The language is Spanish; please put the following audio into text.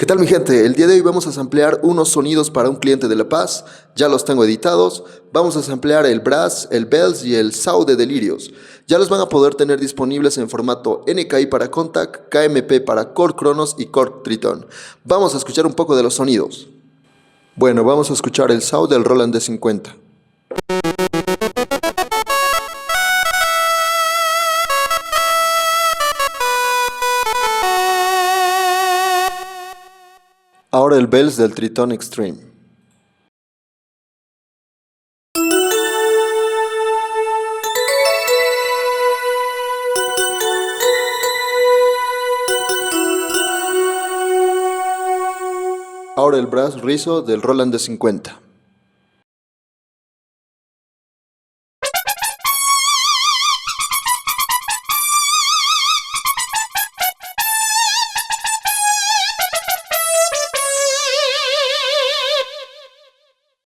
¿Qué tal mi gente? El día de hoy vamos a samplear unos sonidos para un cliente de La Paz, ya los tengo editados. Vamos a samplear el brass, el bells y el saw de Delirios. Ya los van a poder tener disponibles en formato NKI para Kontakt, KMP para Korg Kronos y Korg Triton. Vamos a escuchar un poco de los sonidos. Bueno, vamos a escuchar el saw del Roland D50. Ahora el bells del Triton Extreme. Ahora el brass rizo del Roland D50.